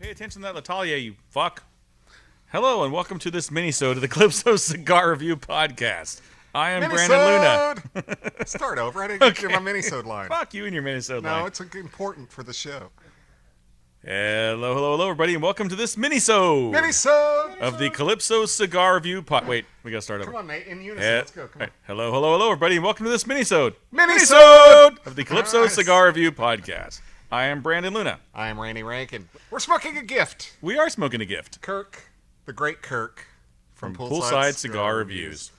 Pay attention to that Latalia, you fuck. Hello and welcome to this Minisode of the Calypso Cigar Review Podcast. I am Brandon Luna. Start over. I didn't get my Minisode line. Fuck you and your Minisode line. No, it's important for the show. Hello, everybody, and welcome to this Minisode of the Calypso Cigar Review Podcast. Wait, we gotta start over. Come on, mate. In unison. Let's go. Come on. Hello, everybody, and welcome to this Minisode of the Calypso Cigar Review Podcast. I am Brandon Luna. I am Randy Rankin. We're smoking a gift. We are smoking a gift. Kirk, the great Kirk, from Poolside Cigar Reviews.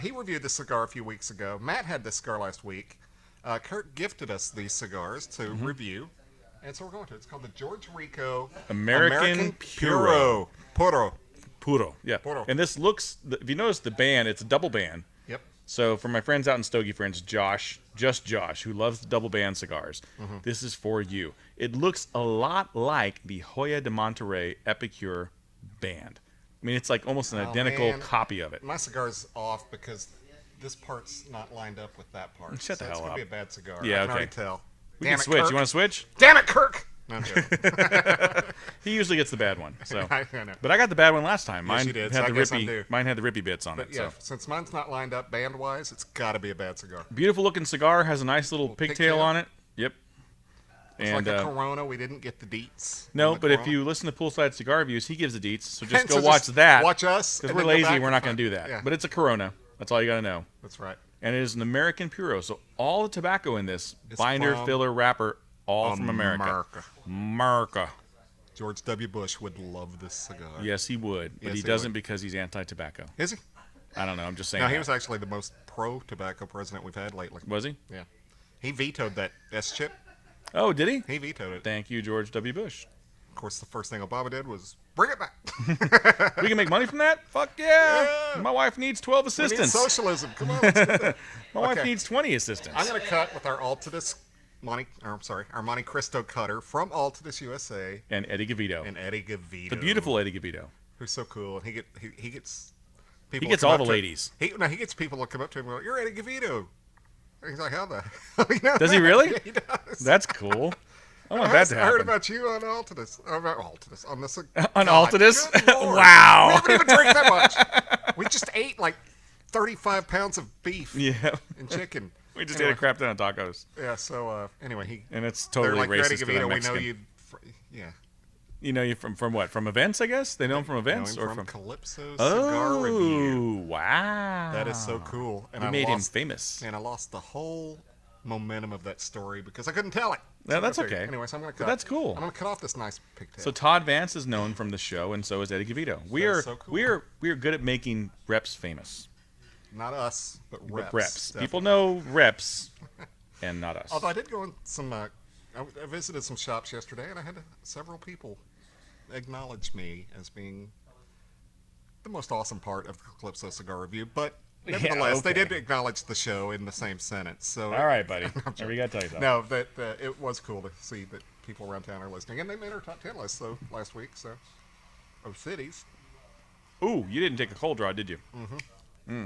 He reviewed this cigar a few weeks ago. Matt had this cigar last week. Kirk gifted us these cigars to review. And so we're going to. It's called the George Rico American Puro. Puro. Yeah. Puro. And this looks, if you notice the band, it's a double band. Yep. So for my friends out in Stogie, friends, Josh, who loves the double band cigars, this is for you. It looks a lot like the Hoya de Monterrey Epicure band. I mean, it's like almost an identical copy of it. My cigar's off because this part's not lined up with that part. Shut the hell up. It's going to be a bad cigar. Yeah, I can already tell. We can switch. Kirk. You want to switch? Damn it, Kirk! No, I'm joking. He usually gets the bad one. So, I know. but I got the bad one last time. Yes, Mine you did, had so the I guess I'm rippy. due. Mine had the rippy bits on But it. yeah, So since mine's not lined up band-wise, it's got to be a bad cigar. beautiful looking cigar, has a nice little pigtail on it. Yep. It's like a Corona. We didn't get the deets. No, but if you listen to Poolside Cigar Reviews, he gives the deets. So just go watch that. Watch us. Because we're lazy. We're not going to do that. Yeah. But it's a Corona. That's all you got to know. That's right. And it is an American Puro. So all the tobacco in this, It's binder, from filler, wrapper, all from America. America. George W. Bush would love this cigar. Yes, he would. But Yes, he he doesn't would. because he's anti-tobacco. Is he? I don't know. I'm just saying No, that. he was actually the most pro-tobacco president we've had lately. Was he? Yeah. He vetoed that S-chip. Oh, did he? He vetoed it. Thank you, George W. Bush. Of course, the first thing Obama did was bring it back. We can make money from that? Fuck yeah. Yeah. My wife needs 12 We need assistants. socialism. Come on, let's do that. My wife Okay. needs 20 assistants. I'm going to cut with our our Monte Cristo cutter from Altadis USA And Eddie Gavito. and Eddie Gavito. The beautiful Eddie Gavito. Who's so cool. And he gets people. He gets to come all up the to him. ladies. He gets people to come up to him and go, "You're Eddie Gavito." And he's like, "How the hell?" You know? Does he really? Yeah, he does. That's cool. I want that to I heard happen. about you on Altadis. On this. On God, Altadis? good Lord. Wow. We haven't even drank that much. We just ate like 35 pounds of beef Yeah. and chicken. We just Anyway. ate a crap ton of tacos. Yeah. So anyway, And it's they're totally like racist Eddie because I'm Gavito. We Mexican. know you. Yeah. You know you from what? From events, I guess? They know him from events? Know him or from from Calypso Cigar Review. Oh, wow. That is so cool. And We I made him lost, famous. And I lost the whole momentum of that story because I couldn't tell it. No, that's I figured- okay. Anyway, so I'm going to But cut. that's cool. I'm going to cut off this nice pigtail. So Todd Vance is known from the show, and so is Eddie Gavito. We That are is so cool. we are good at making reps famous. Not us, but reps. Reps. definitely. People know reps, and not us. Although I did go in some, I visited some shops yesterday, and I had several people acknowledge me as being the most awesome part of the Calypso Cigar Review. But Yeah, nevertheless, they okay. did acknowledge the show in the same sentence. So All right, buddy. Whatever you got to tell you something. no, that it was cool to see that people around town are listening, and they made our top 10 list so last week. So of cities, Ooh, you didn't take a cold draw, did you? Mm-hmm.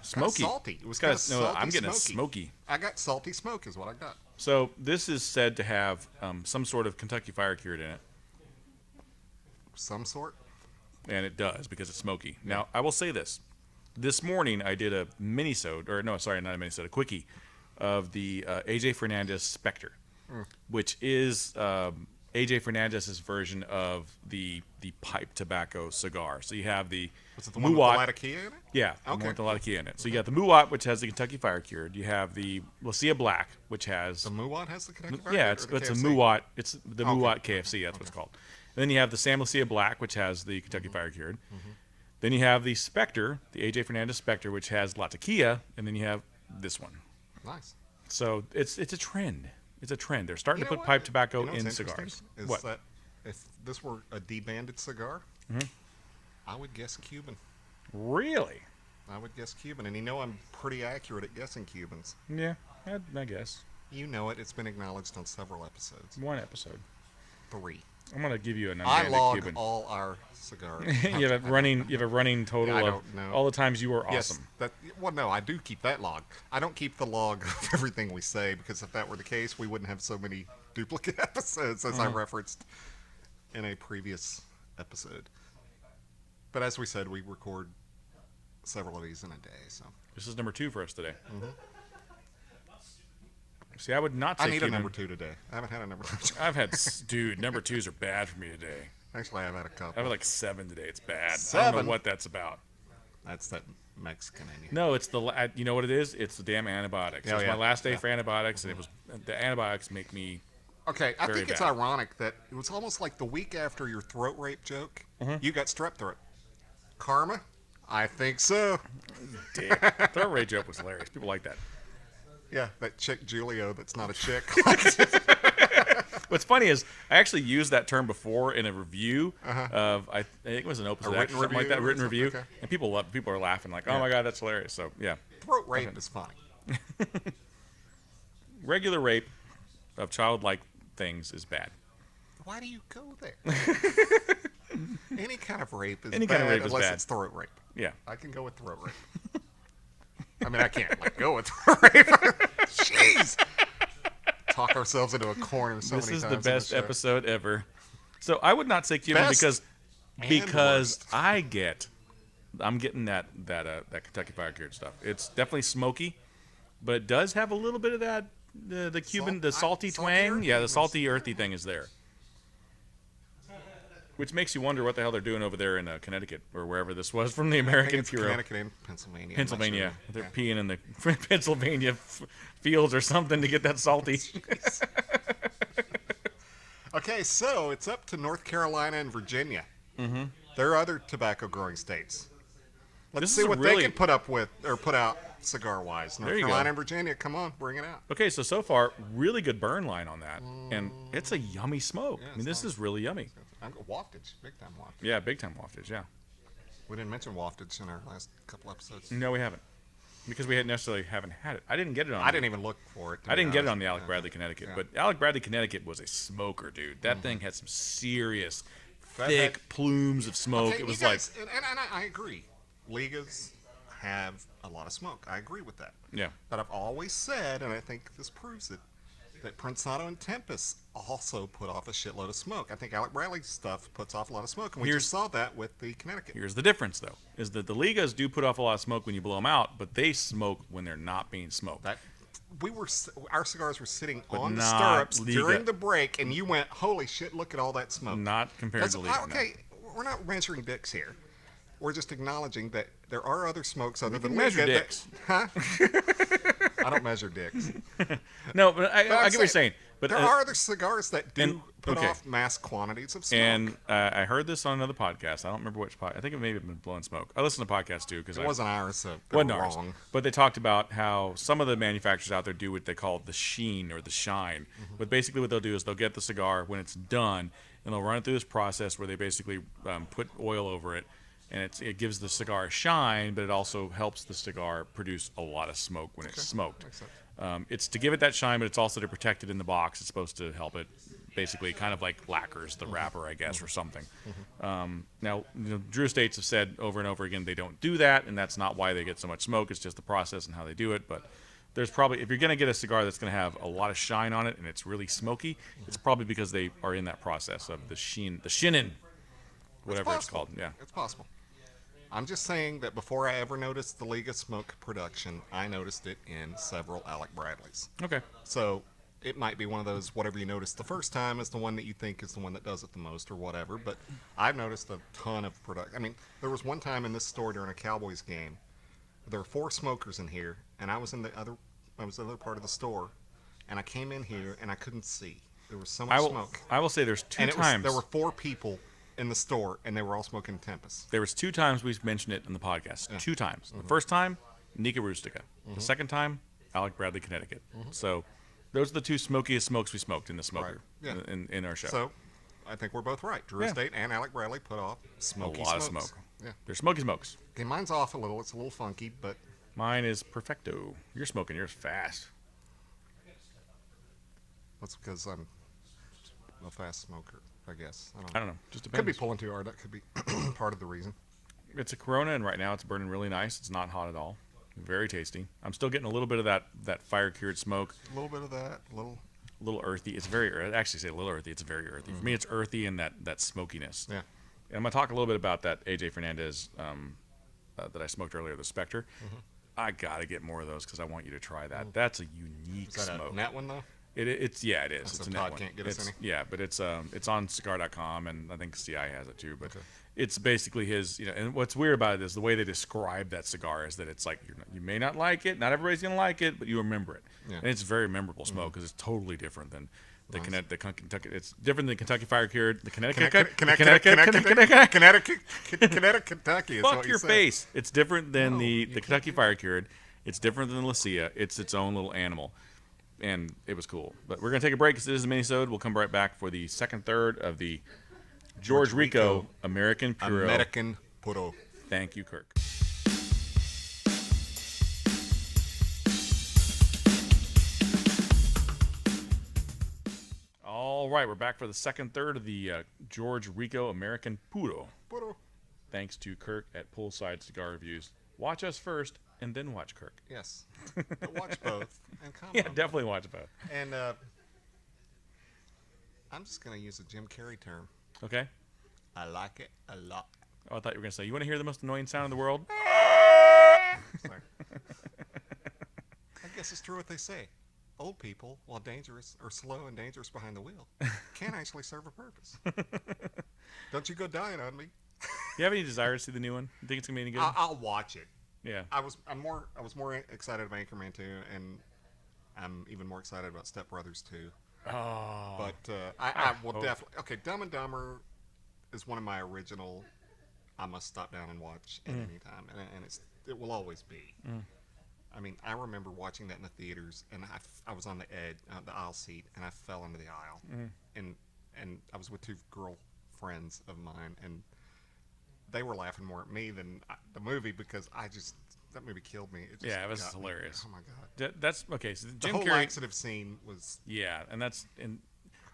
Smoky. salty. It was Got kind a- of no, salty. I'm getting smoky. a smoky. I got salty smoke, is what I got. So this is said to have some sort of Kentucky Fire Cured in it, Some sort. and it does because it's smoky. Now I will say this: this morning I did a minisode, or no, sorry, not a minisode, a quickie of the AJ Fernandez Spectre, which is AJ Fernandez's version of the pipe tobacco cigar. So you have the Was it the one with Muat. the Latakia in it? Yeah, the Okay. one with a lot of key in it. So you got the Muat, which has the Kentucky Fire Cured. You have the Lucia Black, which has The Muat has the Kentucky Fire yeah, Cured, it's or the a KFC? Muat. It's the Okay. Muat KFC. That's what it's called. And then you have the Sam Lucia Black, which has the Kentucky Fire Cured. Then you have the Spectre, the AJ Fernandez Spectre, which has La Taquilla, and then you have this one. Nice. So it's a trend. It's a trend. They're starting You to know put what? pipe tobacco You know what's in interesting cigars. Is What? that if this were a debanded cigar, Mm-hmm. I would guess Cuban. Really? I would guess Cuban, and you know I'm pretty accurate at guessing Cubans. Yeah, I guess. You know it. It's been acknowledged on several episodes. One episode. 3. I'm gonna give you an I unbranded log Cuban. all our cigars. You have a running total I of don't know. all the times you were Yes, awesome. well, no, I do keep that log. I don't keep the log of everything we say because if that were the case, we wouldn't have so many duplicate episodes as I referenced in a previous episode. But as we said, we record several of these in a day. So This is number 2 for us today. See, I would not say I need Cuban. a number 2 today. I haven't had a number 2. I've had, dude, number 2s are bad for me today. Actually, I've had a couple. I've had like 7 today. It's bad. I 7? don't know what that's about. That's that Mexican in you. No, it's you know what it is? It's the damn antibiotics. Oh, It's yeah. my last day for antibiotics, and it was the antibiotics make me. Okay, I Very think it's bad. ironic that it was almost like the week after your throat rape joke, you got strep throat. Karma? I think so. Dick. Throat rage joke was hilarious. People like that. Yeah, that chick Julio that's not a chick. What's funny is I actually used that term before in a review of I think it was an Opus A X, written something like that, review or written something? review, Okay. and people are laughing like, oh my god, that's hilarious. So yeah, Throat rape is funny. regular rape of childlike things is bad. Why do you go there? Any kind of rape is Any bad kind of rape is unless bad. it's throat rape. Yeah. I can go with throat rape. I mean, I can't go with throat rape. Jeez. Talk ourselves into a corner so This many is times. the on best show. episode ever. So I would not say Cuban Best because and I'm getting that Kentucky Fire Cured stuff. It's definitely smoky, but it does have a little bit of that the Cuban the salty salty twang. earthy? Yeah, the salty earthy thing is there. Which makes you wonder what the hell they're doing over there in Connecticut or wherever this was from the I think American it's Puro. Connecticut and Pennsylvania. I'm not Pennsylvania. sure. They're Yeah. peeing in the Pennsylvania fields or something to get that salty. Jeez. Okay, so it's up to North Carolina and Virginia. Mm-hmm. There are other tobacco growing states. Let's This see is a what really- they can put up with or put out cigar wise. North There you Carolina go. and Virginia, come on, bring it out. Okay, so far, really good burn line on that. And it's a yummy smoke. Yeah, I mean, this is really yummy. I'm waftage, big time waftage. Yeah, big time waftage, yeah. We didn't mention waftage in our last couple episodes. No, we haven't. Because we necessarily haven't had it. I didn't get it on I didn't even look for it. to I be didn't get it honest. on the Alec Yeah. Bradley, Connecticut. Yeah. But Alec Bradley, Connecticut was a smoker, dude. That thing had some serious, That thick had- plumes of smoke. Okay, It was you guys, and I agree. Ligas have a lot of smoke. I agree with that. yeah. But I've always said, and I think this proves it, that Prensado and Tempest also put off a shitload of smoke. I think Alec Bradley's stuff puts off a lot of smoke, and we Here's- just saw that with the Connecticut. Here's the difference, though, is that the Ligas do put off a lot of smoke when you blow them out, but they smoke when they're not being smoked. That our cigars were sitting on the not stirrups Liga. during the break, and you went, "Holy shit! Look at all that smoke." Not compared That's, to Liga. no. okay, we're not measuring dicks here. We're just acknowledging that there are other smokes other than can measure Liga dicks. Huh? I don't measure dicks. No, but I get what you're saying. But There are other cigars that do and- put okay. off mass quantities of smoke. And I heard this on another podcast. I don't remember which podcast. I think it may have been Blowing Smoke. I listen to podcasts too because it wasn't ours, so they wasn't were ours. wrong. But they talked about how some of the manufacturers out there do what they call the sheen or the shine. But basically, what they'll do is they'll get the cigar when it's done, and they'll run it through this process where they basically put oil over it, and it gives the cigar a shine, but it also helps the cigar produce a lot of smoke when it's smoked. Makes sense. It's to give it that shine, but it's also to protect it in the box. It's supposed to help it, basically, kind of like lacquers the wrapper, I guess, or something. Now, Drew Estates have said over and over again they don't do that, and that's not why they get so much smoke. It's just the process and how they do it. But there's probably, if you're going to get a cigar that's going to have a lot of shine on it and it's really smoky, it's probably because they are in that process of the shinin, whatever it's possible. called. Yeah. It's possible. I'm just saying that before I ever noticed the Liga smoke production, I noticed it in several Alec Bradleys. Okay. So it might be one of those whatever you noticed the first time is the one that you think is the one that does it the most or whatever. But I've noticed a ton of production. I mean, there was one time in this store during a Cowboys game, there were 4 smokers in here, and I was in the other part of the store, and I came in here and I couldn't see. There was so much smoke. I will say there's two And times. there were 4 people in the store, and they were all smoking Tempest. There was 2 times we've mentioned it in the podcast. 2 times. The first time, Nika Rustica. The second time, Alec Bradley, Connecticut. So those are the 2 smokiest smokes we smoked in the smoker Right. Yeah. in our show. So I think we're both right. Drew Yeah. Estate and Alec Bradley put off a smoky lot of smokes. smoke. Yeah. They're smoky smokes. Okay, mine's off a little. It's a little funky, but Mine is perfecto. You're smoking yours fast. that's because I'm a fast smoker, I guess. I I don't don't know. know. Just Could be depends. pulling too hard. That could be part of the reason. It's a Corona, and right now it's burning really nice. It's not hot at all. Very tasty. I'm still getting a little bit of that fire cured smoke. A little bit of that, a little a little earthy. It's very earthy. I actually say a little earthy. It's very earthy. For me, it's earthy and that smokiness. Yeah. And I'm going to talk a little bit about that AJ Fernandez that I smoked earlier, the Spectre. I got to get more of those because I want you to try that. That's a unique Is that smoke. a net one, though? It is. It's a net Todd one. Can't get us any? Yeah, but it's on cigar.com, and I think CI has it too. But it's basically his, and what's weird about it is the way they describe that cigar is that it's like you may not like it, not everybody's gonna like it, but you remember it, and it's a very memorable smoke because it's totally different than the Kentucky. It's different than Kentucky Fire Cured, the Connecticut Kentucky. Fuck your face. It's different than the Kentucky Fire Cured. It's different than the Lucia. It's its own little animal. And it was cool. But we're going to take a break because this is a Minisode. We'll come right back for the second third of the George Rico American Puro. American Puro. Thank you, Kirk. All right, we're back for the second third of the George Rico American Puro. Thanks to Kirk at Poolside Cigar Reviews. Watch us first, and then watch Kirk. Yes. But watch both and comment. Yeah, definitely watch both. And I'm just going to use a Jim Carrey term. Okay? I like it a lot. Oh, I thought you were going to say, you want to hear the most annoying sound in the world? Sorry. I guess it's true what they say. Old people, while dangerous or slow and dangerous behind the wheel, can actually serve a purpose. Don't you go dying on me. You have any desire to see the new one? You think it's going to be any good? I'll watch it. Yeah. I was more excited about Anchorman 2, and I'm even more excited about Step Brothers 2. Oh. But I will definitely. Okay, Dumb and Dumber is one of my original. I must stop down and watch at any time, and it will always be. I mean, I remember watching that in the theaters, and I was on the edge, the aisle seat, and I fell into the aisle, and I was with two girl friends of mine, and they were laughing more at me than the movie because that movie killed me. It was hilarious. Oh my god. That's okay. So the Jim whole Carrey laxative scene was. Yeah, and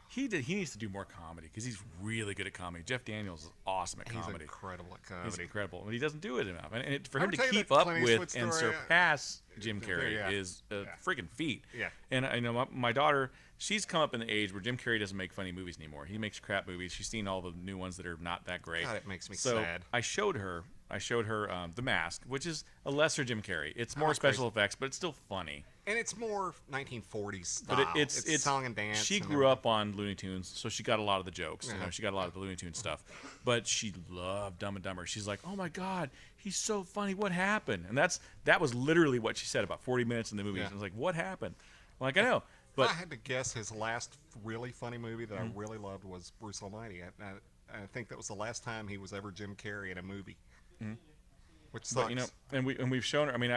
he needs to do more comedy because he's really good at comedy. Jeff Daniels is awesome at comedy. He's incredible at comedy. He's incredible, but he doesn't do it enough. And for him to tell you keep that up Clint with Eastwood and story, surpass Jim Carrey is a freaking feat. Yeah. And I know my daughter, she's come up in the age where Jim Carrey doesn't make funny movies anymore. He makes crap movies. She's seen all the new ones that are not that great. God, it makes me so sad. I showed her The Mask, which is a lesser Jim Carrey. It's more special effects, but it's still funny. And it's more 1940s style. But it's song and dance. She and grew up on Looney Tunes, so she got a lot of the jokes. Yeah. She got a lot of the Looney Tunes stuff. But she loved Dumb and Dumber. She's like, "Oh my God, he's so funny. What happened?" And that was literally what she said about 40 minutes in the movie. Yeah. I was like, "What happened?" I'm like, I know. But I had to guess his last really funny movie that I really loved was Bruce Almighty. I think that was the last time he was ever Jim Carrey in a movie. Which sucks. But, and we've shown her. I mean,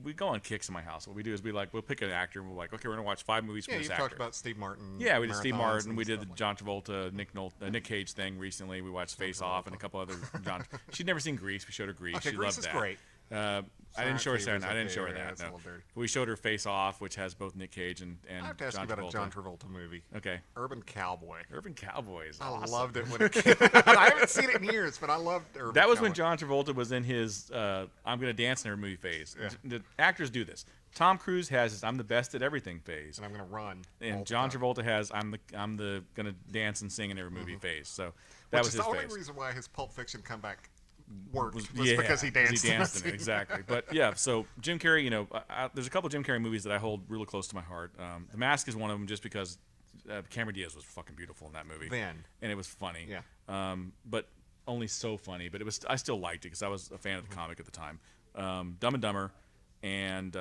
we go on kicks in my house. What we do is we'll pick an actor and we're like, okay, we're gonna watch 5 movies from Yeah, this you actor. talked about Steve Martin. Yeah, we did Steve marathons Martin. and We did stuff the like John Travolta, Nick Cage thing recently. We watched Face Off and a couple other John. She'd never seen Grease. We showed her Grease. Okay, she Grease loved is that. great. I didn't show her Silent that. I didn't Fevers, show her okay, yeah, that. it's a No. little dirty. We showed her Face Off, which has both Nick Cage and I have to ask John you about Travolta. a John Travolta movie. Okay. Urban Cowboy. Urban Cowboy is I awesome. loved it when it came out. I haven't seen it in years, but I loved Urban That was Cowboy. when John Travolta was in his I'm going to dance in her movie phase. Yeah. The actors do this. Tom Cruise has his I'm the best at everything phase. And I'm going to run. all And the John time. Travolta has I'm the going to dance and sing in every movie phase. So that was Which is his the only phase. reason why his Pulp Fiction comeback worked was Yeah, because he danced. He danced in it, exactly. But yeah, so Jim Carrey, there's a couple Jim Carrey movies that I hold really close to my heart. The Mask is one of them, just because Cameron Diaz was fucking beautiful in that movie. Then. And it was funny. Yeah. But only so funny. But I still liked it because I was a fan of the comic at the time. Dumb and Dumber, and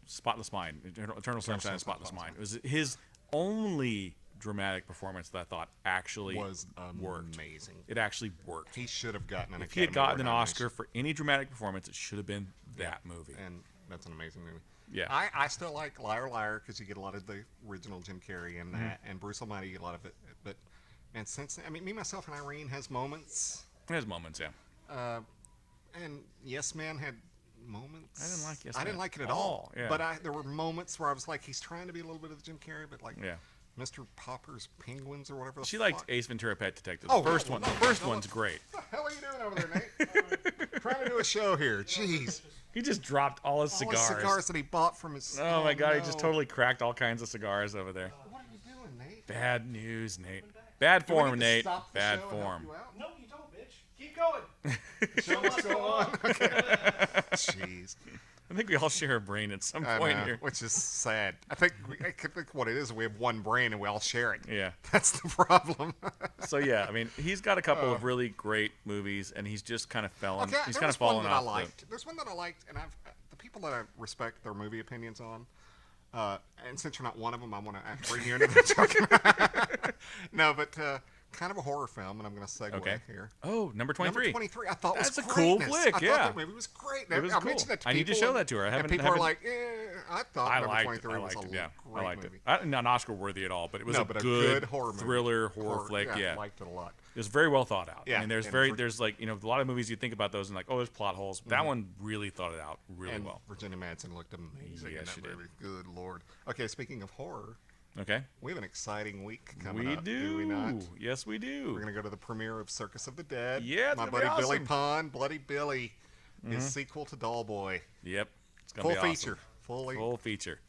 Spotless Mind, Eternal Sunshine of Spotless Mind. It was his only dramatic performance that I thought actually Was worked. amazing. It actually worked. He should have gotten an If he had Academy gotten an Award Oscar for any dramatic performance, it should have been that movie. nomination. And that's an amazing movie. Yeah. I still like Liar Liar because you get a lot of the original Jim Carrey in that, and Bruce Almighty, you get a lot of it. But and since then, I mean, Me, Myself, and Irene has moments, It has moments, yeah. and Yes Man had moments. I didn't like Yes I Man didn't like it at at all, all. yeah. But there were moments where I was like, he's trying to be a little bit of the Jim Carrey, but like Yeah. Mr. Popper's Penguins or whatever. She the liked fuck. Ace Ventura: Pet Detective. Oh, The first yeah, one. no, The first no, one's great. What the hell are you doing over there, Nate? Trying to do a show here. Jeez. He just dropped all his All cigars. his cigars that he bought from his. Oh my God! no. He just totally cracked all kinds of cigars over there. What are you doing, Nate? Bad news, Nate. Bad Do we need form, to Nate. stop the Bad show and help form. you out? No, you don't, bitch. Keep going. The show must go on. Okay. Jeez. I think we all share a brain at some I point know, here. which is sad. I think what it is, we have one brain and we all share it. Yeah. That's the problem. So yeah, I mean, he's got a couple of really great movies, and he's just kind of fallen. Okay, He's there kind was of fallen one that off. I liked. There's one that I liked, and the people that I respect their movie opinions on. And since you're not one of them, I want to bring you into the joke. No, but kind of a horror film, and I'm going to segue here. Oh, number 23. Number 23, I thought That's was a cool greatness. flick, I yeah. thought that movie was great. It was I cool. mentioned it to I need to people, show that to her. I and haven't- people haven't- are like, I thought I number liked 23 it. I was liked a it. Yeah, great I liked movie. it. Not Oscar worthy at all, but it was No, a but good horror movie. thriller horror flick. I Yeah, liked it a lot. it was very well thought out. Yeah, I mean, and there's like a lot of movies you think about those and like, oh, there's plot holes. That one really thought it out really And well. Virginia Madsen looked amazing Yes, in she that did. movie. Good Lord. Okay, speaking of horror, Okay, we have an exciting week coming we up. do. We not? Yes, we do. We're going to go to the premiere of Circus of the Dead. Yeah, it's My gonna be buddy Billy awesome. Pond, Bloody Billy, his sequel to Dollboy. Yep, it's gonna Full be awesome. feature. Full feature.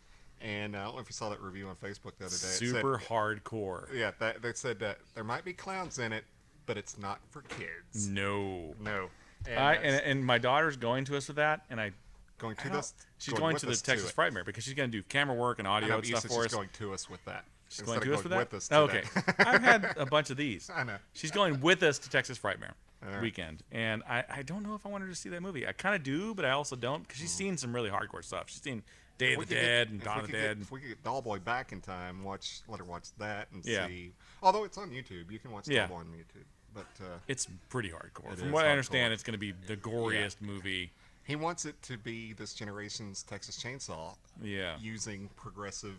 And I don't know if you saw that review on Facebook the other day. Super hardcore. Yeah, they said that there might be clowns in it, but it's not for kids. No. No. And my daughter's going to us for that, and going to I don't- this. she's going to the with us Texas it. Frightmare because she's going to do camera work and I audio know, and but you stuff said for she's us. going to us with that. She's Instead going to of us for that. with us Oh, today. okay. I've had a bunch of these. I know. She's going with us to Texas Frightmare right. Weekend, and I don't know if I want her to see that movie. I kind of do, but I also don't because she's seen some really hardcore stuff. She's seen Day of the Dead and Dawn of the Dead. If we could get Dollboy back in time, let her watch that and Yeah. see. Although it's on YouTube, you can watch Yeah. Dollboy on YouTube. But It's pretty hardcore. It From is what I hardcore. understand, it's going to be the goriest movie. he wants it to be this generation's Texas Chainsaw, Yeah. using progressive,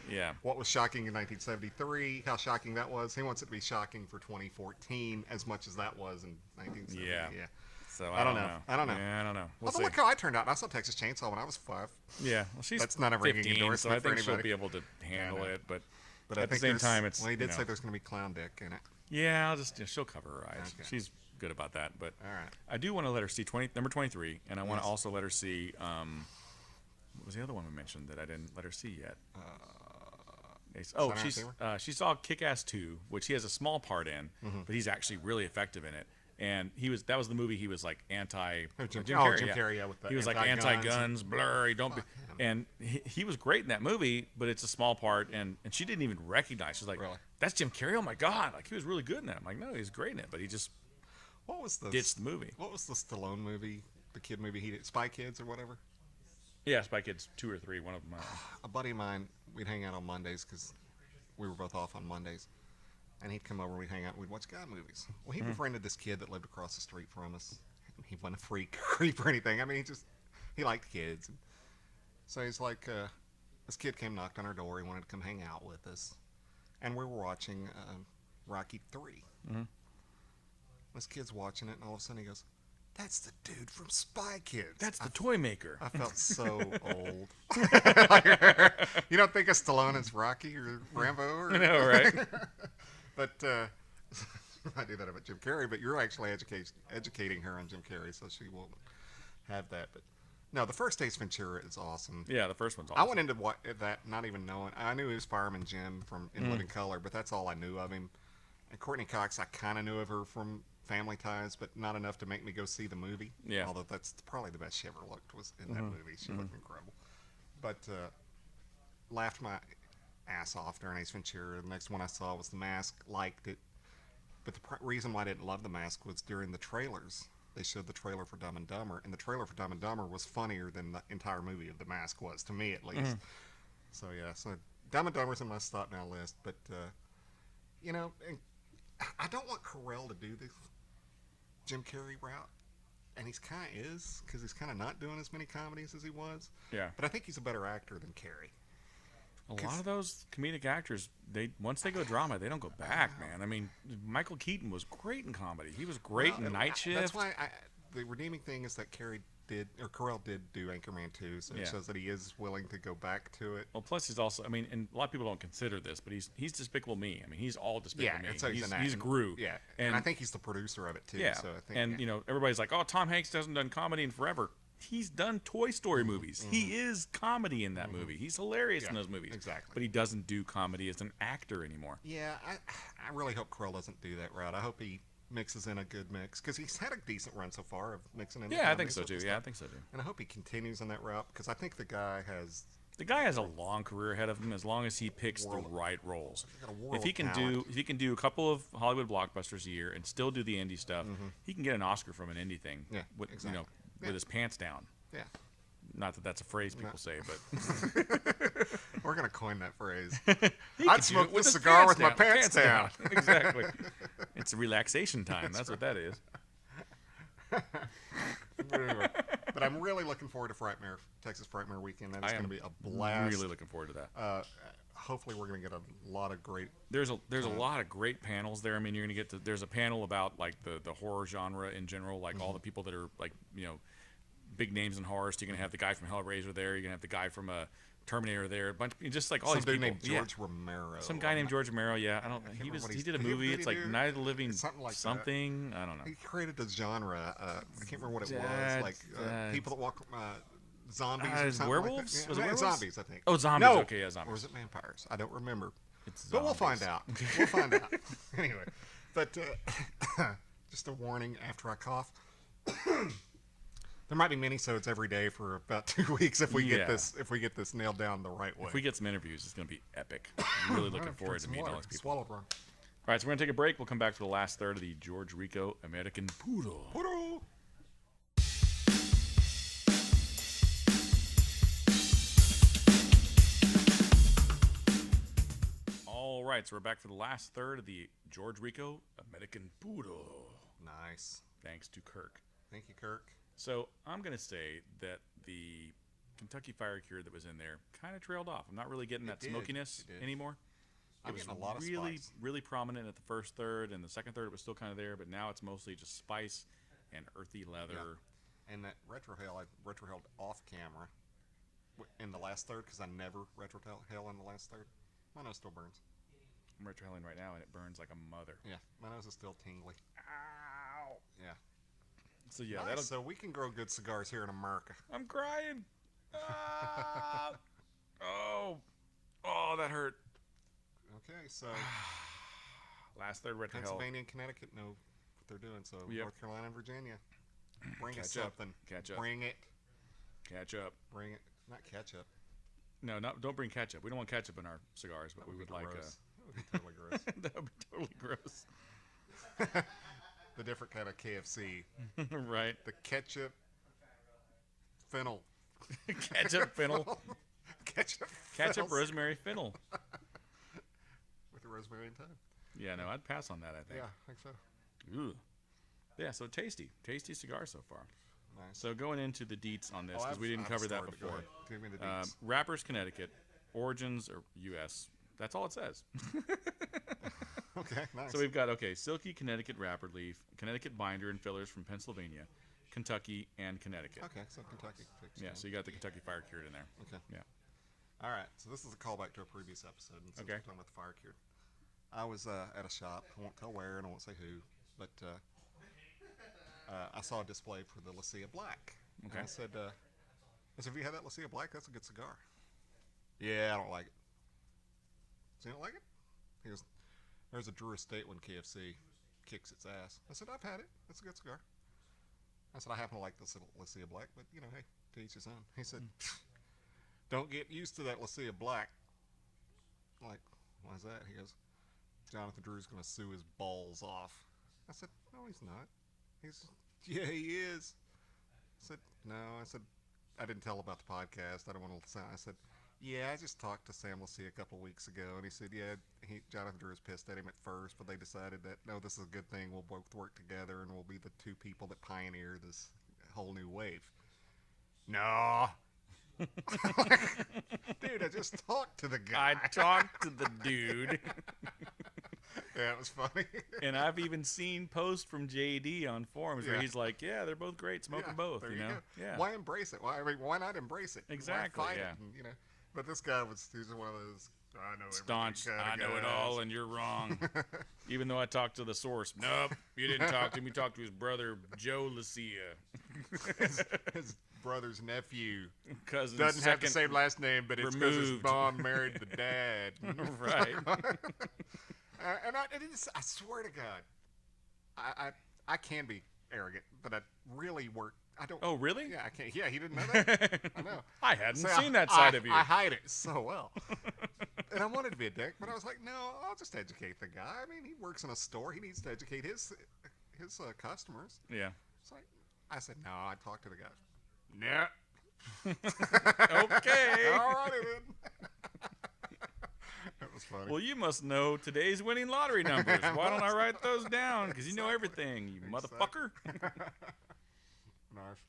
Yeah. what was shocking in 1973, how shocking that was. He wants it to be shocking for 2014 as much as that was in 1970. Yeah. So I don't know. Yeah, I don't know. We'll Although see. look how I turned out. I saw Texas Chainsaw when I was 5. Yeah. Well, she's That's not a ringing 15, so I endorsement for think she'll anybody. be able to handle know. it. But, But I at the think same there's- time, it's well, he did you say know, there's going to be clown dick in it. yeah, she'll cover her eyes. Okay. She's good about that. But All right. I do want to let her see number 23, and I want Yes. to also let her see. What was the other one we mentioned that I didn't let her see yet? Oh, Silent she saw Kick-Ass 2, which he has a small part in, Mm-hmm. but he's actually really effective in it. And that was the movie he was like anti Jim Carrey, Carrey, yeah, with the he was like anti-guns. anti-guns, blurry, don't be. And he was great in that movie, but it's a small part, and she didn't even recognize. She's like, Really? "That's Jim Carrey! Oh my God! Like he was really good in that." I'm like, "No, he's great in it, but he just What was the ditched the movie." What was the Stallone movie? The kid movie he did, Spy Kids or whatever. Yeah, Spy Kids 2 or 3, one of them. A buddy of mine, we'd hang out on Mondays because we were both off on Mondays, and he'd come over, we'd hang out, and we'd watch guy movies. Well, he befriended this kid that lived across the street from us. He wasn't a freak, creep, or anything. I mean, he liked kids. So he's like, this kid came, knocked on our door. He wanted to come hang out with us, and we were watching Rocky 3. Mm-hmm. This kid's watching it, and all of a sudden he goes, "That's the dude from Spy Kids." That's the toy maker. I felt so old. You don't think of Stallone as Rocky or Rambo? Or, I know, right? But I do that about Jim Carrey, but you're actually educating her on Jim Carrey, so she won't have that. But no, the first Ace Ventura is awesome. Yeah, the first one's I awesome. went into that not even knowing. I knew he was Fireman Jim from In Living Color, but that's all I knew of him. And Courtney Cox, I kind of knew of her from Family Ties, but not enough to make me go see the movie. Yeah. Although that's probably the best she ever looked was in that movie. She looked incredible. But laughed my ass off during Ace Ventura. The next one I saw was The Mask. Liked it. But the reason why I didn't love The Mask was during the trailers. They showed the trailer for Dumb and Dumber, and the trailer for Dumb and Dumber was funnier than the entire movie of The Mask was, to me at least. So yeah, so Dumb and Dumber's in my stop now list, but and I don't want Carell to do this Jim Carrey route, and he's kind of is because he's kind of not doing as many comedies as he was. Yeah. But I think he's a better actor than Carrey. A lot of those comedic actors, once they go drama, they don't go back, man. I mean, Michael Keaton was great in comedy. He was great in Night Shift. That's why the redeeming thing is that Carell did do Anchorman 2, so Yeah. it shows that he is willing to go back to it. Well, plus he's also, I mean, and a lot of people don't consider this, but he's Despicable Me. I mean, he's all Despicable Me. so He's Gru. Yeah, and I think he's the producer of it too. Yeah, So I think, and everybody's like, oh, Tom Hanks hasn't done comedy in forever. he's done Toy Story movies. He is comedy in that movie. He's hilarious in those movies. Exactly. But he doesn't do comedy as an actor anymore. Yeah, I really hope Krill doesn't do that route. I hope he mixes in a good mix because he's had a decent run so far of mixing in. Yeah, I think so too. Yeah, I think so too. And I hope he continues on that route because I think the guy has. The guy has a long career ahead of him as long as he picks the right roles. If he can do a couple of Hollywood blockbusters a year and still do the indie stuff, he can get an Oscar from an indie thing. Yeah, with, exactly. with his pants down. Yeah. Not that that's a phrase people say, but we're gonna coin that phrase. I'd I'd smoke this cigar with my pants down. Exactly. It's relaxation time. That's what that is. But I'm really looking forward to Texas Frightmare Weekend. That is going to be a blast. Really looking forward to that. Hopefully, we're going to get a lot of great. There's a lot of great panels there. I mean, you're going to get to. There's a panel about like the horror genre in general, like all the people that are like big names in horror. So you're going to have the guy from Hellraiser there. You're going to have the guy from Terminator there. A bunch, just like all these people. Named George Romero. Some guy named George Romero. Yeah, I don't. He did a movie. It's like Night of the Living something. Like something. I don't know. He created the genre. I can't remember what it was. Like people that walk. Zombies or something werewolves? Like that. Yeah, zombies, I think. Oh, zombies. No. Okay, yeah, zombies. Or was it vampires? I don't remember. But we'll find out. We'll find out. Anyway, but just a warning after I cough. There might be minisodes every day for about 2 weeks if we get this nailed down the right way. If we get some interviews, it's going to be epic. I'm really looking forward to meeting all these people. Swallowed wrong. All right, so we're going to take a break. We'll come back for the last third of the George Rico American Puro. Puro. All right, so we're back for the last third of the George Rico American Puro. Nice. Thanks to Kirk. Thank you, Kirk. So I'm going to say that the Kentucky Fire Cure that was in there kind of trailed off. I'm not really getting that smokiness anymore. I'm getting a lot of spice. Really prominent at the first third, and the second third it was still kind of there, but now it's mostly just spice and earthy leather. Yeah. And that retrohale, I retrohaled off camera in the last third because I never retrohale in the last third. My nose still burns. I'm retrohaling right now, and it burns like a mother. Yeah, my nose is still tingly. Ow! Yeah. So yeah, nice. So we can grow good cigars here in America. I'm crying. Ah! Oh, that hurt. Okay, so last third retrohale. Pennsylvania and Connecticut know what they're doing. So North Carolina and Virginia, bring us something. Catch up. Bring it. Catch up. Bring it. Not ketchup. No, don't bring ketchup. We don't want ketchup in our cigars, but we would like. That would be totally gross. That would be totally gross. The different kind of KFC. Right. The ketchup fennel. Ketchup fennel. Ketchup rosemary fennel. With the rosemary and thyme. Yeah, no, I'd pass on that, I think. Yeah, I think so. Ooh. Yeah, so tasty cigar so far. Nice. So going into the deets on this, because we didn't cover that before. Give me the deets. Wrappers, Connecticut. Origins, or U.S. That's all it says. Okay, nice. So we've got, silky Connecticut wrapper leaf, Connecticut binder and fillers from Pennsylvania, Kentucky, and Connecticut. Okay, so Kentucky. Yeah, so you got the Kentucky Fire Cured in there. Okay. Yeah. All right, so this is a callback to a previous episode. And since we're talking about the Fire Cured. I was at a shop. I won't tell where and I won't say who, but I saw a display for the Lucia Black. Okay. And I said, have you had that Lucia Black? That's a good cigar. Yeah, I don't like it. So you don't like it? He goes, there's a Drew Estate when KFC kicks its ass. I said, I've had it. It's a good cigar. I said, I happen to like this Lucia Black, but, hey, to each his own. He said, don't get used to that Lucia Black. I'm like, why is that? He goes, Jonathan Drew's going to sue his balls off. I said, no, he's not. Yeah, he is. I said, no. I said, I didn't tell about the podcast. I don't want to sound. I said, yeah, I just talked to Sam Lucia a couple weeks ago, and he said, yeah, Jonathan Drew was pissed at him at first, but they decided that, no, this is a good thing. We'll both work together, and we'll be the two people that pioneer this whole new wave. No. Dude, I just talked to the guy. I talked to the dude. Yeah, it was funny. And I've even seen posts from JD on forums where he's like, yeah, they're both great. Smoke them both, there you know? Go. Yeah. Why embrace it? Why not embrace it? Exactly, why fight it? And, but this guy he's one of those, I know staunch, I know it all, and you're wrong. Even though I talked to the source. Nope, you didn't talk to him. You talked to his brother, Joe Lucia. his brother's nephew Cousin's doesn't have the second same last name, but it's because his removed. mom married the dad. Right. And I swear to God, I can be arrogant, but I really work. I don't. Oh, really? Yeah, I can't. Yeah, he didn't know that. I know. I hadn't So seen that side of you. I hide it so well. And I wanted to be a dick, but I was like, no, I'll just educate the guy. I mean, he works in a store. He needs to educate his customers. Yeah. It's like, I said, no, I talked to the guy. Nah. Okay. All righty then. That was funny. Well, you must know today's winning lottery numbers. Why don't I write those down? Because you know everything, you motherfucker. Nice.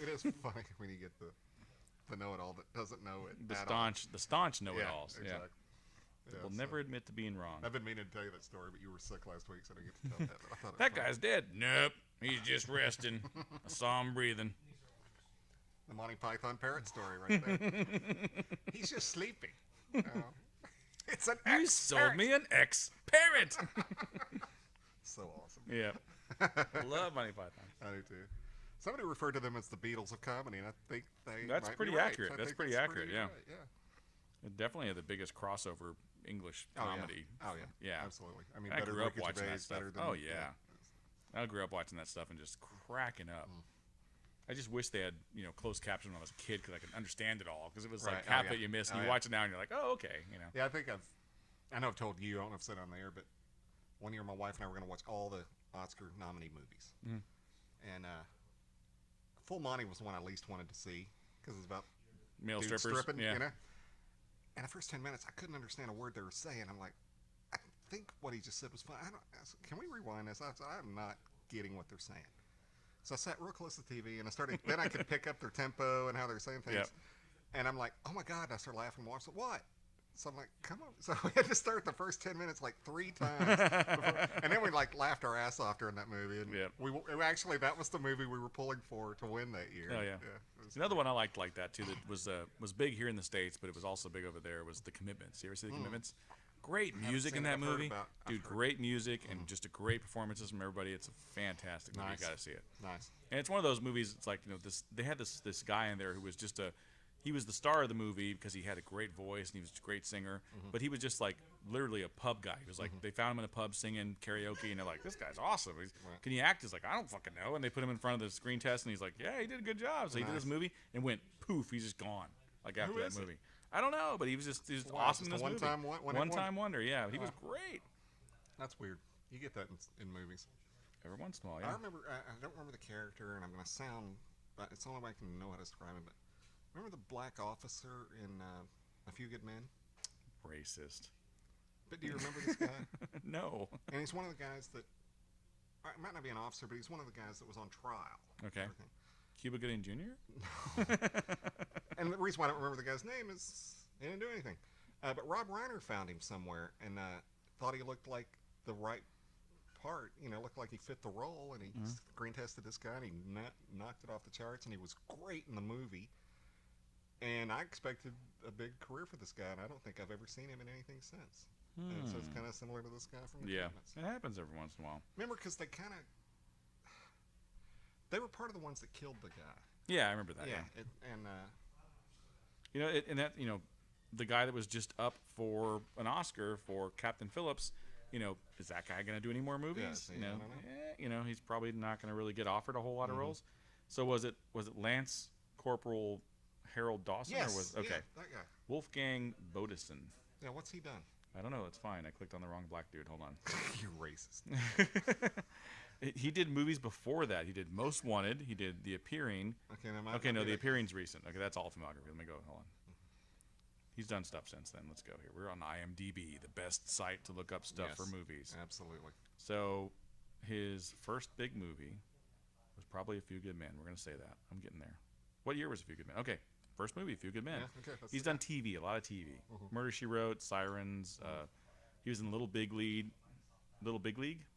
It is funny when you get the know-it-all that doesn't know it. The at all. staunch know-it-alls. Yeah, exactly. Yeah, Will so- never admit to being wrong. I've been meaning to tell you that story, but you were sick last week, so I didn't get to tell that. But I thought it was That funny. guy's dead. Nope. He's just resting. I saw him breathing. The Monty Python parrot story right there. He's just sleeping. You know? It's an You ex sold me an ex-parrot. So awesome. Yeah. Love Monty Python. I do too. Somebody referred to them as the Beatles of comedy, and I think That's might be pretty right. accurate. I That's think pretty accurate, yeah. right, yeah. They definitely had the biggest crossover English comedy. Oh yeah. Yeah. Absolutely. I mean, I better grew than up Ricky watching that Gervais, stuff. better than, Oh, yeah. I grew up watching that stuff and just cracking up. I just wish they had, closed caption when I was a kid because I could understand it all. Because it was like Right. half Oh, yeah. it you missed, and Oh, you yeah. watch it now and you're like, oh, okay, Yeah, I know I've told you, I don't know if I've said it on the air, but one year my wife and I were going to watch all the Oscar nominee movies. Mm-hmm. And Full Monty was the one I least wanted to see because it's about Male dudes strippers. stripping, Yeah. you know? And the first 10 minutes, I couldn't understand a word they were saying. I'm like, I think what he just said was fine. I said, can we rewind this? I said, I'm not getting what they're saying. So I sat real close to the TV, and then I could pick up their tempo and how they're saying things. Yep. And I'm like, oh my God, I started laughing more. I said, what? So I'm like, come on. So we had to start the first 10 minutes like 3 times. And then we laughed our ass off during that movie. And Yep. we actually, that was the movie we were pulling for to win that year. Oh, yeah. It was Another one I liked like that, too, that was big here in the States, but it was also big over there, was The Commitments. You ever see The Commitments? Great music seen in it. that I've heard movie. about- I've Dude, heard. great music and just a great performances from everybody. It's a fantastic movie. Nice. You got to see it. Nice. And it's one of those movies. It's like they had this guy in there who was just he was the star of the movie because he had a great voice and he was a great singer. But he was just like literally a pub guy. He was like they found him in a pub singing karaoke and they're like, this guy's awesome. Can you act? He's like, I don't fucking know. And they put him in front of the screen test and he's like, yeah, he did a good job. So he did this Nice. movie and went poof. He's just gone. Like after Who that is it? movie. I don't know, but he was just Wow, awesome in just this a movie. one-time Wonder. Yeah, he was great. That's weird. You get that in movies. Every once in a while, I yeah. remember, I don't remember the character, and I'm going to sound, but it's the only way I can know how to describe him. But remember the black officer in A Few Good Men? Racist. But do you remember this guy? No. And he's one of the guys that, it might not be an officer, but he's one of the guys that was on trial. Okay. Everything. Cuba Gooding Jr.? And the reason why I don't remember the guy's name is he didn't do anything. But Rob Reiner found him somewhere and thought he looked like the right part. Looked like he fit the role. And he screen tested this guy and he knocked it off the charts. And he was great in the movie. And I expected a big career for this guy. And I don't think I've ever seen him in anything since. And so it's kind of similar to this guy from The Yeah. Commitments. It happens every once in a while. Remember, because they were part of the ones that killed the guy. Yeah, I remember that. Yeah. The guy that was just up for an Oscar for Captain Phillips, is that guy going to do any more movies? Yeah, I don't know. He's probably not going to really get offered a whole lot of roles. So was it Lance Corporal Harold Dawson? Yes. Or was okay. Yeah, that guy. Wolfgang Bodison. Yeah, what's he done? I don't know. It's fine. I clicked on the wrong black dude. Hold on. You racist. He did movies before that. He did Most Wanted. He did The Appearing. Okay, that might Okay, not no, be The that- Appearing's recent. Okay, that's all filmography. Let me go. Hold on. He's done stuff since then. Let's go here. We're on IMDb, the best site to look up stuff Yes, for movies. Absolutely. So his first big movie was probably A Few Good Men. We're going to say that. I'm getting there. What year was A Few Good Men? Okay, first movie, A Few Good Men. Yeah, okay, that's He's it. done TV, a lot of TV. Murder, She Wrote, Sirens. He was in Little Big League,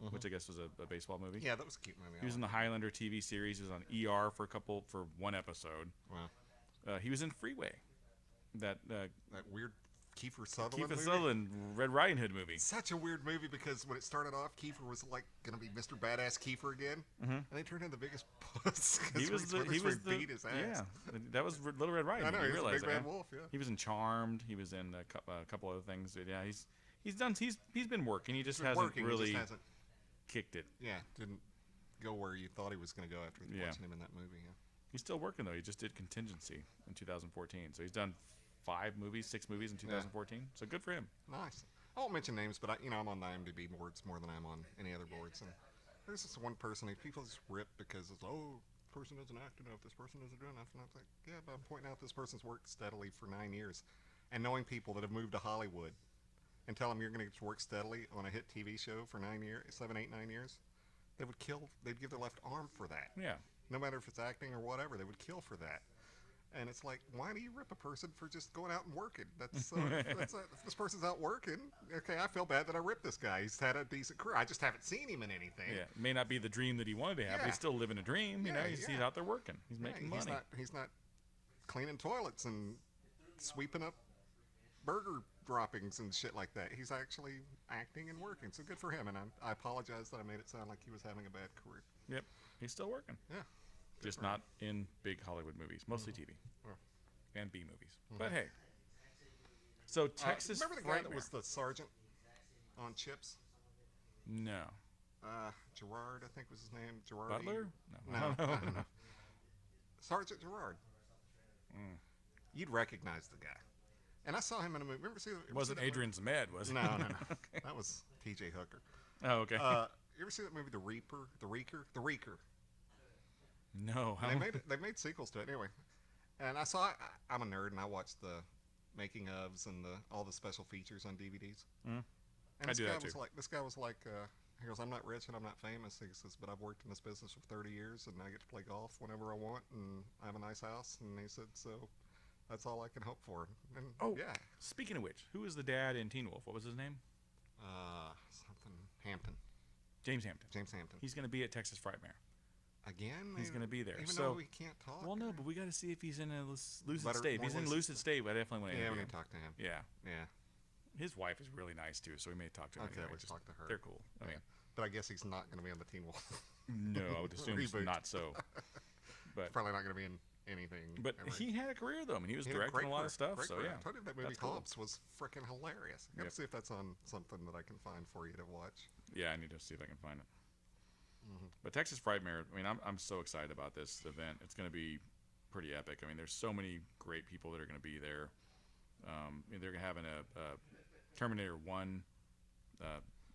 which I guess was a baseball movie. Yeah, that was a cute movie. He was in the Highlander TV series. He was on ER for one episode. Wow. He was in Freeway. That That weird Kiefer Sutherland movie. Sutherland Red Riding Hood movie. Such a weird movie because when it started off, Kiefer was like going to be Mr. Badass Kiefer again, and they turned into the biggest puss. He was the beat his ass. Yeah, that was Little Red Riding Hood. I know, You he was a realize big that, bad wolf. Yeah, He was in Charmed. He was in a couple other things. Yeah, he's been working. He just hasn't really kicked it. Yeah, didn't go where you thought he was going to go after watching him in that movie. Yeah. He's still working though. He just did Contingency in 2014, so he's done 6 movies in 2014. Yeah. So good for him. Nice. I won't mention names, but I'm on the IMDb boards more than I'm on any other boards. And there's this one person people just rip because it's, this person doesn't act enough, this person doesn't do enough. And I was like, yeah, but I'm pointing out this person's worked steadily for 9 years. And knowing people that have moved to Hollywood and tell them you're going to work steadily on a hit TV show for 9 years, 7, 8, 9 years, they'd give their left arm for that. Yeah. No matter if it's acting or whatever, they would kill for that. And it's like, why do you rip a person for just going out and working? If this person's out working, okay, I feel bad that I ripped this guy. He's had a decent career. I just haven't seen him in anything. Yeah, it may not be the dream that he wanted to have, but he's still living a dream. He's out there working. He's making money. He's not cleaning toilets and sweeping up burger droppings and shit like that. He's actually acting and working. So good for him. And I apologize that I made it sound like he was having a bad career. Yep, he's still working. Yeah. Just not in big Hollywood movies, mostly TV and B movies. But hey, so Texas. Remember the guy that was the sergeant on Chips? No. Gerard, I think was his name. Gerard Butler? No. I don't know. Sergeant Gerard. You'd recognize the guy. And I saw him in a movie. Wasn't Adrian Zmed, was it? No. Okay. That was T.J. Hooker. Oh, okay. You ever see that movie, The Reeker? No. They made sequels to it anyway. And I'm a nerd, and I watched the making ofs and all the special features on DVDs. And this guy was like, he goes, I'm not rich and I'm not famous. He says, but I've worked in this business for 30 years, and I get to play golf whenever I want, and I have a nice house. And he said, so that's all I can hope for. And yeah. Speaking of which, who was the dad in Teen Wolf? What was his name? Hampton. James Hampton. He's going to be at Texas Frightmare. Again? He's going to be there. Even though he can't talk? Well, no, but we got to see if he's in a lucid state. If he's in lucid state, I definitely want to interview him. We can talk to him. Yeah. Yeah. His wife is really nice, too, so we may talk to him. Okay, anyway. we'll talk to her. They're cool. I mean, but I guess he's not going to be on the Teen Wolf. No, I would assume it's not so. But probably not going to be in anything. But he had a career, though. I mean, he was directing a lot of stuff. So, yeah. I told you that movie Humps was freaking hilarious. I got to see if that's on something that I can find for you to watch. Yeah, I need to see if I can find it. But Texas Frightmare, I mean, I'm so excited about this event. It's going to be pretty epic. I mean, there's so many great people that are going to be there. They're having a Terminator 1.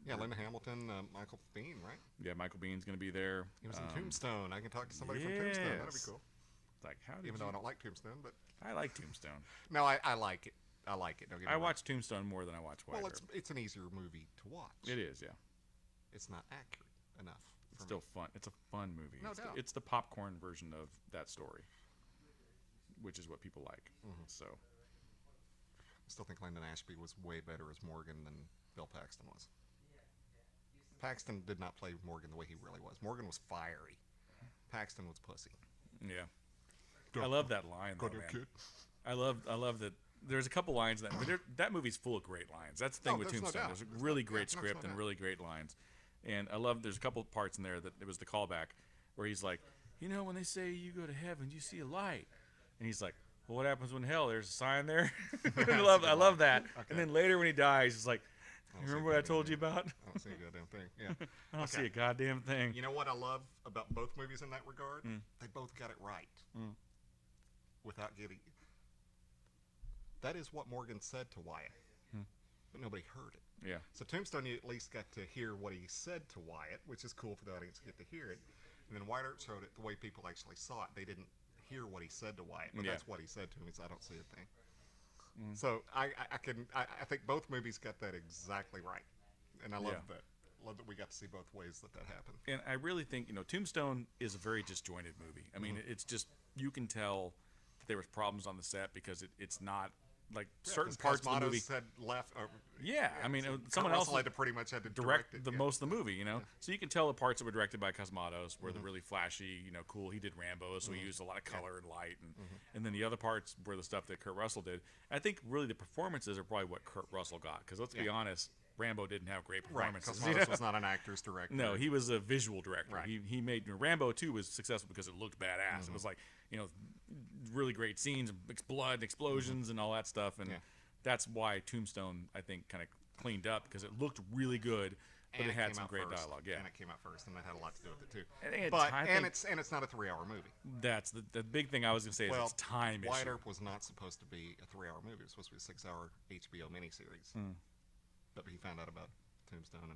Linda Hamilton, Michael Biehn, right? Yeah, Michael Bihn's going to be there. He was in Tombstone. I can talk to somebody from Tombstone. That'd be cool. Like, Even though I don't like Tombstone, but I like Tombstone. No, I like it. I like it. Don't get me I wrong. watch Tombstone more than I watch White. Well, it's an easier movie to watch. It is, yeah. It's not accurate enough. It's still fun. It's a fun movie. No doubt. It's the popcorn version of that story, which is what people like. So, I still think Lyndon Ashby was way better as Morgan than Bill Paxton was. Paxton did not play Morgan the way he really was. Morgan was fiery. Paxton was pussy. Yeah. I love that line, though, man. Kid. I love that. There's a couple lines that movie's full of great lines. That's the thing with Tombstone. There's a really great script and really great lines. And I love, there's a couple of parts in there that it was the callback where he's like, when they say you go to heaven, you see a light. And he's like, well, what happens when hell? There's a sign there. I love that. Okay. And then later when he dies, he's like, remember what I told you about? I don't see a goddamn thing. Yeah. I don't see a goddamn thing. You know what I love about both movies in that regard? They both got it right. Without getting... That is what Morgan said to Wyatt. But nobody heard it. Yeah. So Tombstone, you at least got to hear what he said to Wyatt, which is cool for the audience to get to hear it. And then White Earp showed it the way people actually saw it. They didn't hear what he said to Wyatt, but that's what he said to him. He said, I don't see a thing. So I think both movies got that exactly right. And I love that. Love that we got to see both ways that happened. And I really think, Tombstone is a very disjointed movie. I mean, it's just, you can tell that there was problems on the set because it's not like certain parts of the movie. Had left. Yeah, I mean, so someone Kurt else Russell had to pretty much had to direct it, the most of the movie, So you can tell the parts that were directed by Cosmatos were the really flashy, cool. He did Rambo, so he used a lot of color and light, and then the other parts were the stuff that Kurt Russell did. I think really the performances are probably what Kurt Russell got, because let's be honest, Rambo didn't have great performances. Right, Cosmatos was not an actor's director. No, he was a visual director. Right. He made Rambo 2 was successful because it looked badass. It was like really great scenes, blood, and explosions, and all that stuff, and that's why Tombstone I think kind of cleaned up because it looked really good, but it had some great dialogue. Yeah, and it came out first, and that had a lot to do with it too. It's not a 3-hour movie. That's the big thing I was gonna say is it's time Wyatt issue. Earp was not supposed to be a 3-hour movie. It was supposed to be a 6-hour HBO miniseries. But he found out about Tombstone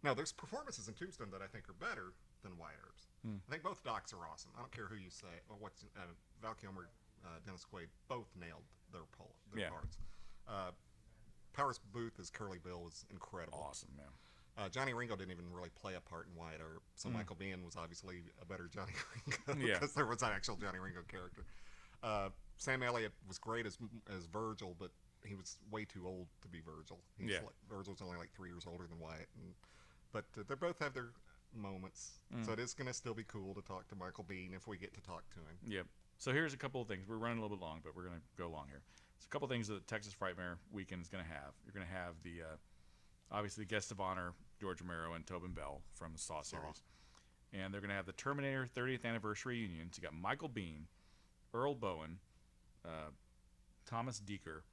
no, there's performances in Tombstone that I think are better than Wyatt Earp's. I think both docs are awesome. I don't care who you say or Val Kilmer, Dennis Quaid both nailed their parts. Powers Booth as Curly Bill was incredible. Awesome, man. Johnny Ringo didn't even really play a part in Wyatt Earp, so Michael Biehn was obviously a better Johnny Ringo because there was an actual Johnny Ringo character. Sam Elliott was great as Virgil, but he was way too old to be Virgil. Virgil's only like 3 years older than Wyatt, but they both have their moments. So it is going to still be cool to talk to Michael Biehn if we get to talk to him. Yep. So here's a couple of things. We're running a little bit long, but we're going to go long here. So a couple of things that Texas Frightmare Weekend is going to have. You're going to have the obviously the guest of honor George Romero and Tobin Bell from the Saw series, and they're going to have the Terminator 30th anniversary reunion. So you got Michael Biehn, Earl Bowen, Thomas Deeker,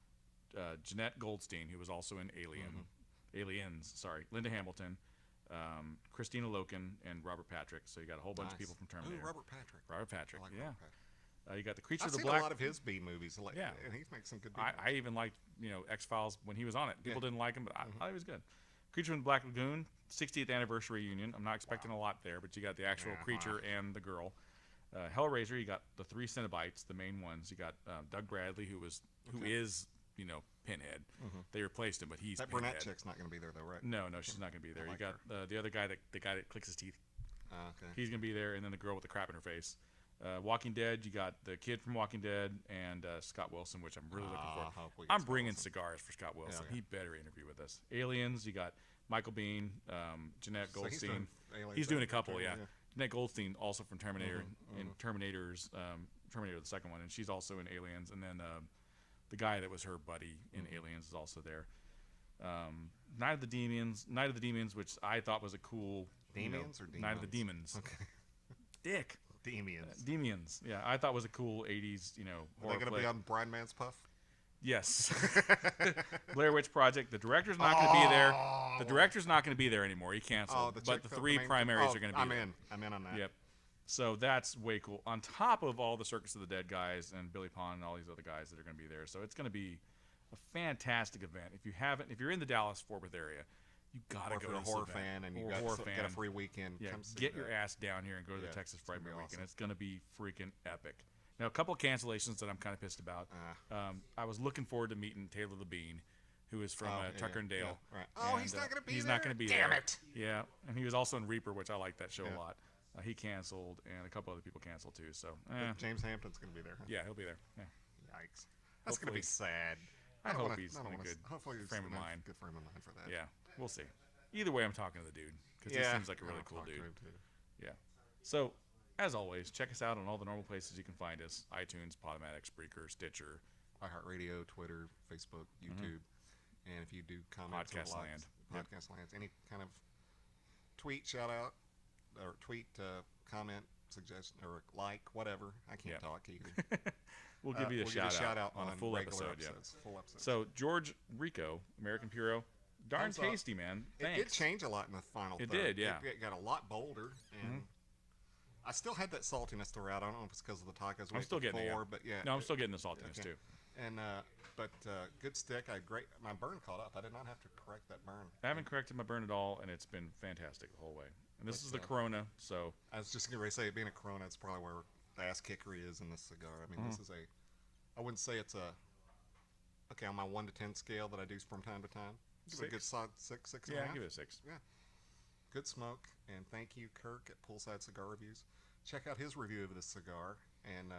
Jeanette Goldstein, who was also in Aliens, Linda Hamilton, Christina Loken, and Robert Patrick. So you got a whole bunch of people from Terminator. Oh, Robert Patrick. Robert Patrick, I like yeah. Robert Patrick. You got the Creature I've of the seen Black. a lot of his B movies. Yeah, and he's making some good. B I even liked X-Files when he was on it. People didn't like him, but I thought he was good. Creature from the Black Lagoon, 60th anniversary reunion. I'm not expecting a lot there, but you got the actual creature and the girl. Hellraiser, you got the 3 Cenobites, the main ones. You got Doug Bradley, who is Pinhead. They replaced him, but he's that Pinhead. brunette chick's not going to be there though, right? No, she's not going to be there. Like you got the other guy, the guy that clicks his teeth. Okay. He's going to be there, and then the girl with the crap in her face. Walking Dead, you got the kid from Walking Dead and Scott Wilson, which I'm really looking for. I'm bringing cigars for Scott Wilson. Yeah. He better interview with us. Aliens, you got Michael Biehn, Jeanette Goldstein. He's doing a couple, yeah. Jeanette Goldstein, also from Terminator and Terminator the second one, and she's also in Aliens. And then the guy that was her buddy in Aliens is also there. Night of the Demons, which I thought was a cool Demons or Demons? Night of the Demons. Okay. Dick. Demons. Yeah, I thought was a cool 80s, horror Are they going to be on Brian Man's Puff? Yes. Blair Witch Project. The director's not going to be there. The director's not going to be there anymore. He canceled. But the 3 primaries are going to be there. I'm in on that. Yep. So that's way cool. On top of all the Circus of the Dead guys and Billy Pond and all these other guys that are going to be there. So it's going to be a fantastic event. If you're in the Dallas-Fort Worth area, you got to go to a horror fan and you get a free weekend. Yeah, come see get that. your ass down here and go to the Texas Frightmare Weekend. Awesome. It's going to be freaking epic. Now, a couple of cancellations that I'm kind of pissed about. I was looking forward to meeting Taylor Labine, who is from Tucker and Dale. Yeah, right. Oh, he's not going to be there? He's not going to be Damn there. it. Yeah, and he was also in Reaper, which I like that show a lot. He canceled, and a couple other people canceled too. So But James Hampton's going to be there. Huh? Yeah, he'll be there. Yeah. Yikes. That's going to be sad. I hope he's in a good frame of mind. Good frame of mind for that. Yeah, we'll see. Either way, I'm talking to the dude because he seems like a really cool dude. Yeah. So, as always, check us out on all the normal places you can find us: iTunes, Podomatic, Spreaker, Stitcher, iHeartRadio, Twitter, Facebook, YouTube, and if you do comments Podcast or Land. likes, Podcast Land, any kind of tweet shout out or tweet comment suggestion or like whatever. I can't talk either. We'll give you a shout out on a full regular episode. episodes, full episodes. So George Rico, American Puro, darn tasty, man. Thanks. It did change a lot in the final. It did, yeah. It got a lot bolder, and I still had that saltiness throughout. I don't know if it's because of the tacos. I'm still getting it. But yeah. No, I'm still getting the saltiness too. And good stick. I had my burn caught up. I did not have to correct that burn. I haven't corrected my burn at all, and it's been fantastic the whole way. And this is the Corona, so I was just going to say, being a Corona, it's probably where the ass kickery is in this cigar. I mean, this is I wouldn't say it's on my 1 to 10 scale that I do from time to time. Give it a good solid 6, 6 and a half. Yeah, give it a 6. Yeah. Good smoke, and thank you, Kirk, at Poolside Cigar Reviews. Check out his review of this cigar, and,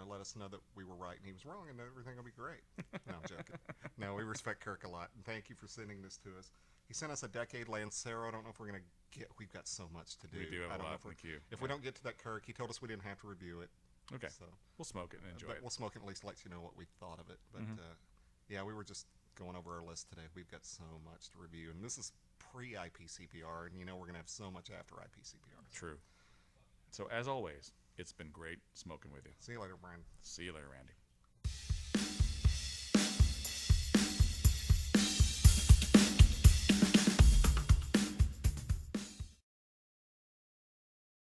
let us know that we were right and he was wrong and everything will be great. No, I'm joking. No, we respect Kirk a lot, and thank you for sending this to us. He sent us a Decade Lancero. I don't know if we're going to get, we've got so much to do. We do have I a don't know lot if in the queue. If we don't get to that Kirk, he told us we didn't have to review it. Okay. So, We'll smoke it and enjoy but it. we'll smoke it, at least let you know what we thought of it. But yeah, we were just going over our list today. We've got so much to review, and this is pre-IPCPR, and we're going to have so much after IPCPR. True. So as always, it's been great smoking with you. See you later, Brian. See you later, Randy.